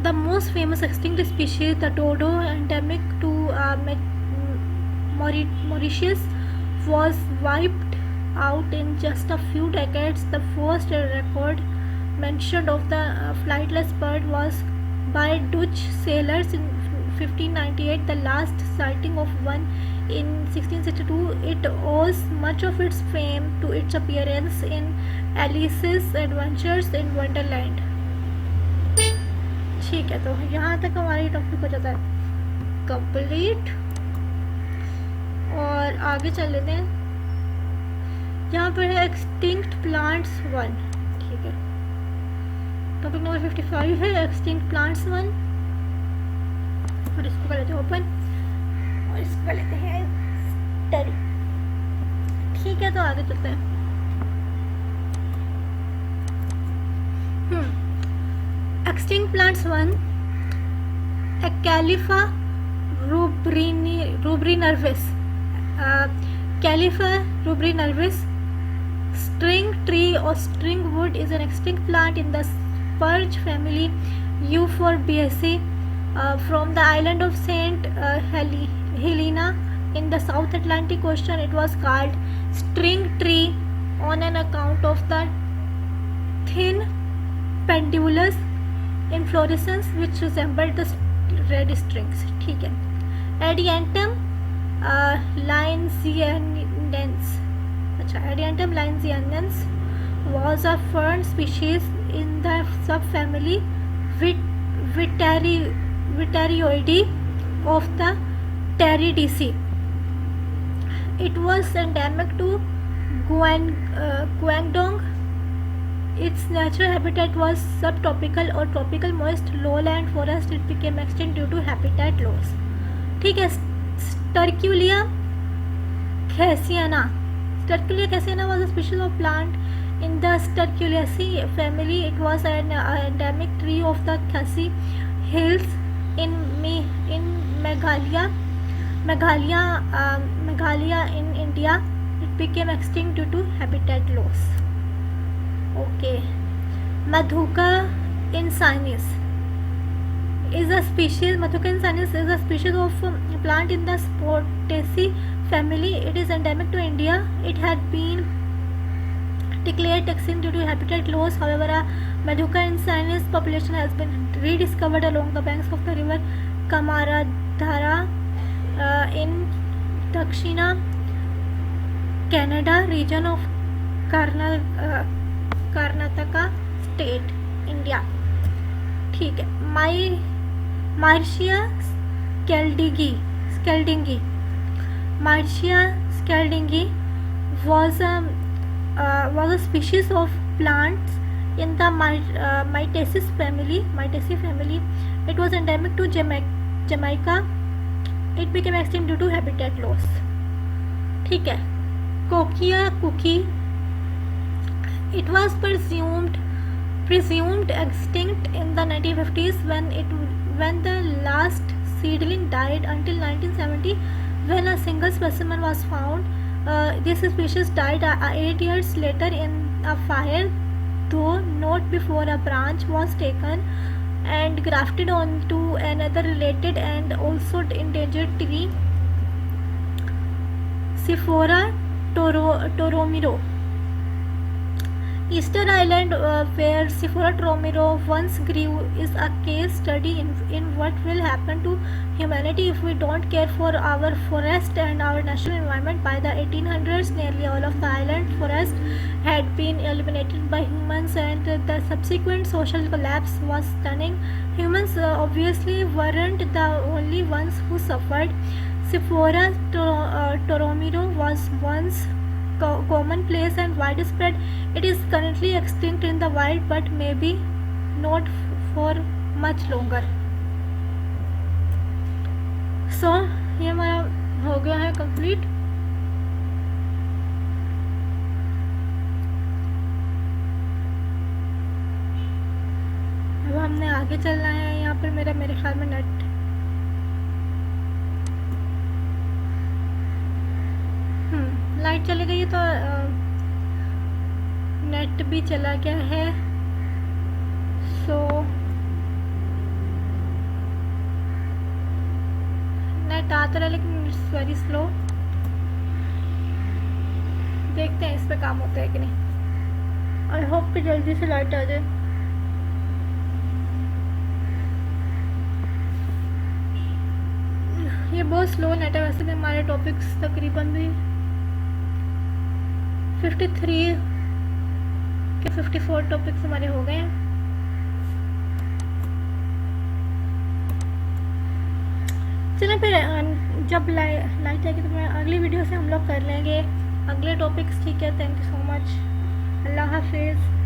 the most famous extinct species, the dodo endemic to Mauritius, was wiped out in just a few decades. The first record mentioned of the flightless bird was by Dutch sailors in 1598. The last sighting of one in 1662. It owes much of its fame to its appearance in Alice's Adventures in Wonderland. ठीक है, तो यहाँ तक हमारी topic हो जाता है complete, और आगे चल लेते हैं. यहाँ पर है एक्सटिंक्ट प्लांट्स 1. ठीक है, टॉपिक नंबर 55 है एक्सटिंक्ट प्लांट्स 1, और इसको कर लेते हैं ओपन और इसको कर लेते हैं स्टडी. ठीक है, तो आगे चलते हैं. Extinct plants 1. Calipha rubrinervis. Calipha rubrinervis string tree or string wood is an extinct plant in the spurge family Euphorbiaceae from the island of Saint Helena in the South Atlantic Ocean. It was called string tree on an account of the thin pendulous inflorescence which resembled the red strings. ठीक है. Adiantum lineazensis. अच्छा, Adiantum lineazensis was a fern species in the subfamily Vitarioideae of the Pteridaceae. It was endemic to Guangdong. Its natural habitat was subtropical or tropical moist lowland forest. It became extinct due to habitat loss. ठीक है. Sterculia caesiana. Sterculia caesiana was a species of plant in the Sterculiaceae family. It was an endemic tree of the Khasi Hills in Meghalaya in India. It became extinct due to habitat loss. Okay. Maduca insanis is a species. Maduca insanis is a species of plant in the Spotacea family. It is endemic to India. It had been declared extinct due to habitat loss. However, a Maduca insanis population has been rediscovered along the banks of the river Kamaradhara in Dakshina Canada region of Karnataka state, India. ठीक है. Marcia scaldingi. Marcia scaldingi was a species of plants in the Myrtaceae family. It was endemic to Jamaica. It became extinct due to habitat loss. ठीक है. Coquia cookie. It was presumed extinct in the 1950s when the last seedling died until 1970 when a single specimen was found. This species died 8 years later in a fire, though not before a branch was taken and grafted onto another related and also endangered tree, Sephora toromiro. Easter Island, where Sephora toromiro once grew, is a case study in what will happen to humanity if we don't care for our forest and our natural environment. By the 1800s, nearly all of the island forest had been eliminated by humans, and the subsequent social collapse was stunning. Humans obviously weren't the only ones who suffered. Sephora toromiro was once commonplace and widespread. It is currently extinct in the wild but maybe not for much longer. So ये हमारा हो गया है complete. अब हमने आगे चलना है. यहाँ पर मेरे ख्याल में नेट लाइट चली गई है तो नेट भी चला गया है. सो नेट आता रहा लेकिन इट्स वेरी स्लो. देखते हैं इस पे काम होता है कि नहीं. आई होप कि जल्दी से लाइट आ जाए. ये बहुत स्लो नेट है. वैसे भी हमारे टॉपिक्स तकरीबन भी 53 के 54 टॉपिक्स हमारे हो गए हैं. चलो फिर जब लाइट आएगी तो मैं अगली वीडियो से हम लोग कर लेंगे अगले टॉपिक्स. ठीक है. Thank you so much. अल्लाह हाफिज़.